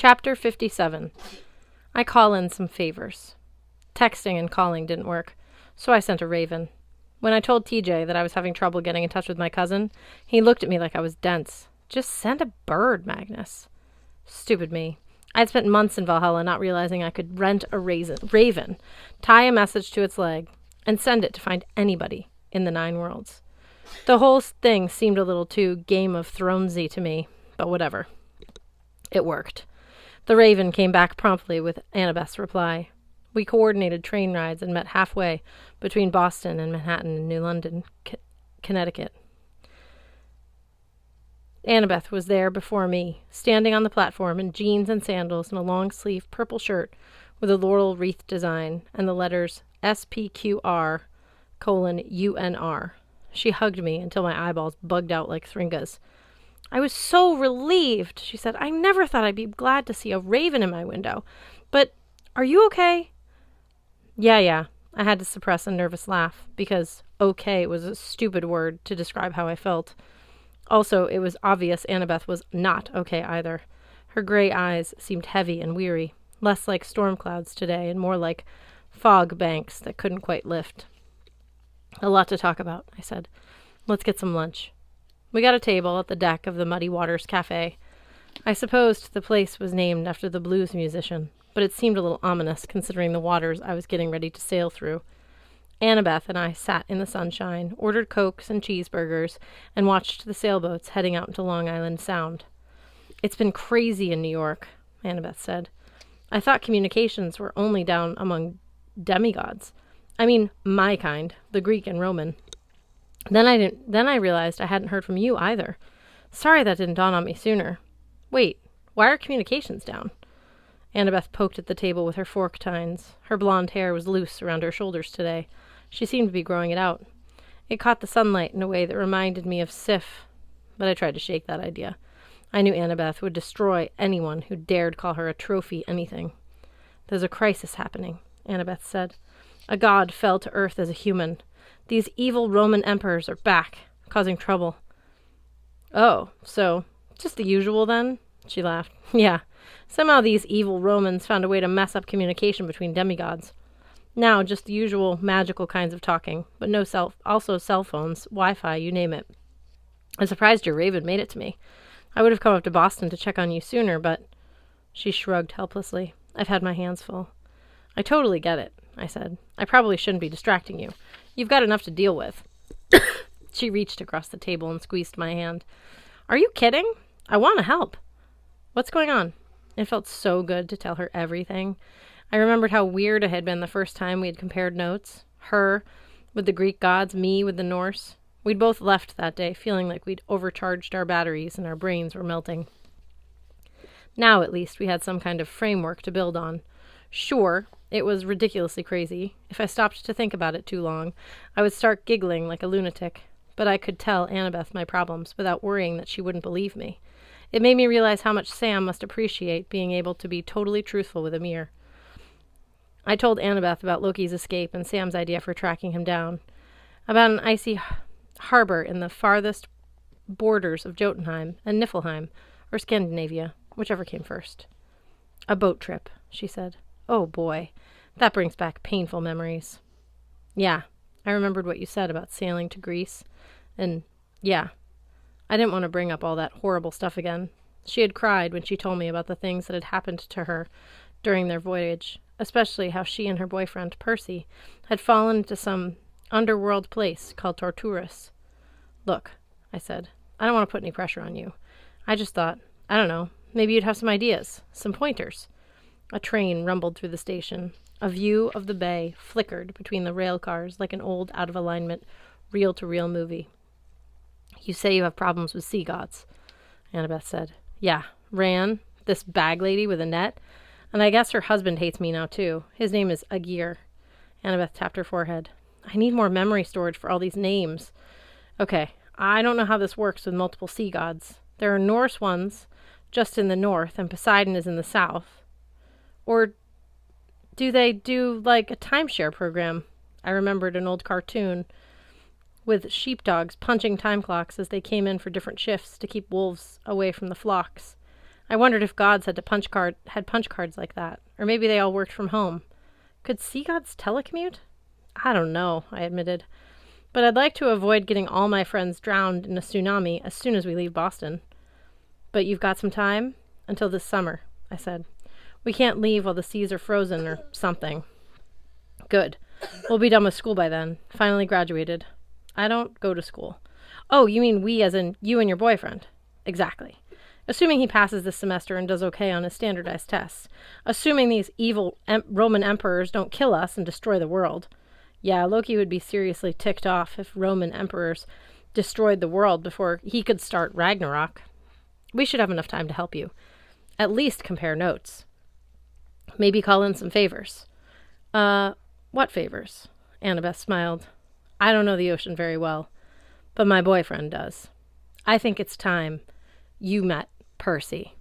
Chapter 57. I call in some favors. Texting and calling didn't work, so I sent a raven. When I told TJ that I was having trouble getting in touch with my cousin, he looked at me like I was dense. Just send a bird, Magnus. Stupid me. I'd spent months in Valhalla not realizing I could rent a raven, tie a message to its leg, and send it to find anybody in the 9 worlds. The whole thing seemed a little too Game of Thronesy to me, but whatever. It worked. The raven came back promptly with Annabeth's reply. We coordinated train rides and met halfway between Boston and Manhattan and New London, Connecticut. Annabeth was there before me, standing on the platform in jeans and sandals and a long-sleeve purple shirt with a laurel wreath design and the letters SPQR:UNR. She hugged me until my eyeballs bugged out like Thringas. I was so relieved, she said. I never thought I'd be glad to see a raven in my window. But are you okay? Yeah. I had to suppress a nervous laugh because okay was a stupid word to describe how I felt. Also, it was obvious Annabeth was not okay either. Her gray eyes seemed heavy and weary, less like storm clouds today and more like fog banks that couldn't quite lift. A lot to talk about, I said. Let's get some lunch. We got a table at the deck of the Muddy Waters Cafe. I supposed the place was named after the blues musician, but it seemed a little ominous considering the waters I was getting ready to sail through. Annabeth and I sat in the sunshine, ordered Cokes and cheeseburgers, and watched the sailboats heading out into Long Island Sound. It's been crazy in New York, Annabeth said. I thought communications were only down among demigods. I mean, my kind, the Greek and Roman. Then I realized I hadn't heard from you either. Sorry that didn't dawn on me sooner. Wait, why are communications down? Annabeth poked at the table with her fork tines. Her blonde hair was loose around her shoulders today. She seemed to be growing it out. It caught the sunlight in a way that reminded me of Sif, but I tried to shake that idea. I knew Annabeth would destroy anyone who dared call her a trophy anything. There's a crisis happening, Annabeth said. A god fell to earth as a human. These evil Roman emperors are back, causing trouble. Oh, so just the usual then? She laughed. Yeah. Somehow these evil Romans found a way to mess up communication between demigods. Now, just the usual magical kinds of talking, but also cell phones, Wi-Fi, you name it. I'm surprised your raven made it to me. I would have come up to Boston to check on you sooner, but... She shrugged helplessly. I've had my hands full. I totally get it, I said. I probably shouldn't be distracting you. You've got enough to deal with. She reached across the table and squeezed my hand. Are you kidding? I want to help. What's going on? It felt so good to tell her everything. I remembered how weird it had been the first time we had compared notes. Her with the Greek gods, me with the Norse. We'd both left that day feeling like we'd overcharged our batteries and our brains were melting. Now, at least, we had some kind of framework to build on. Sure, it was ridiculously crazy. If I stopped to think about it too long, I would start giggling like a lunatic. But I could tell Annabeth my problems without worrying that she wouldn't believe me. It made me realize how much Sam must appreciate being able to be totally truthful with Amir. I told Annabeth about Loki's escape and Sam's idea for tracking him down, about an icy harbor in the farthest borders of Jotunheim and Niflheim, or Scandinavia, whichever came first. A boat trip, she said. Oh boy, that brings back painful memories. Yeah, I remembered what you said about sailing to Greece, and yeah, I didn't want to bring up all that horrible stuff again. She had cried when she told me about the things that had happened to her during their voyage, especially how she and her boyfriend, Percy, had fallen into some underworld place called Torturus. Look, I said, I don't want to put any pressure on you. I just thought, I don't know, maybe you'd have some ideas, some pointers. A train rumbled through the station. A view of the bay flickered between the rail cars like an old, out-of-alignment, reel-to-reel movie. You say you have problems with sea gods, Annabeth said. Yeah, Ran, this bag lady with a net, and I guess her husband hates me now too. His name is Agir. Annabeth tapped her forehead. I need more memory storage for all these names. Okay, I don't know how this works with multiple sea gods. There are Norse ones just in the north, and Poseidon is in the south. Or do they do like a timeshare program? I remembered an old cartoon with sheepdogs punching time clocks as they came in for different shifts to keep wolves away from the flocks. I wondered if gods had punch cards like that, or maybe they all worked from home. Could sea gods telecommute? I don't know, I admitted. But I'd like to avoid getting all my friends drowned in a tsunami as soon as we leave Boston. But you've got some time? Until this summer, I said. We can't leave while the seas are frozen or something. Good. We'll be done with school by then. Finally graduated. I don't go to school. Oh, you mean we as in you and your boyfriend? Exactly. Assuming he passes this semester and does okay on his standardized tests. Assuming these evil Roman emperors don't kill us and destroy the world. Yeah, Loki would be seriously ticked off if Roman emperors destroyed the world before he could start Ragnarok. We should have enough time to help you. At least compare notes. Maybe call in some favors. What favors? Annabeth smiled. I don't know the ocean very well, but my boyfriend does. I think it's time you met Percy.